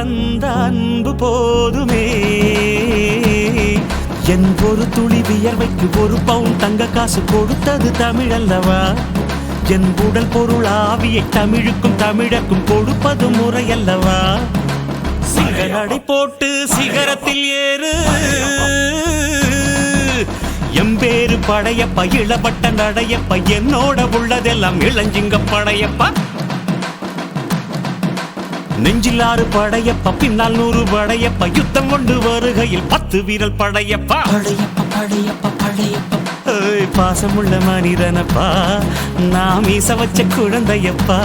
தந்த அன்பு போதுமே. என் ஒரு துளி வியர்வைக்கு ஒரு பவுன் தங்க காசு கொடுத்தது தமிழ் அல்லவா? என் உடல் பொருள் ஆவியை தமிழுக்கும் தமிழக்கும் கொடுப்பது முறை அல்லவா? சிகரடை போட்டு சிகரத்தில் ஏறு, எம்பேரு படையப்பா, இளப்பட்ட நடையப்பா, என்னோட உள்ளதெல்லாம் இளஞ்சிங்க படையப்பா. நெஞ்சில் 6 படையப்பா, பின்னால் 100 படையப்பா, யுத்தம் கொண்டு வருகையில் 10 வீரல் படையப்பா. படையப்பா படையப்பா படையப்பா, பாசமுள்ள மனிதனப்பா, நாம் மீச வச்ச குழந்தையப்பா.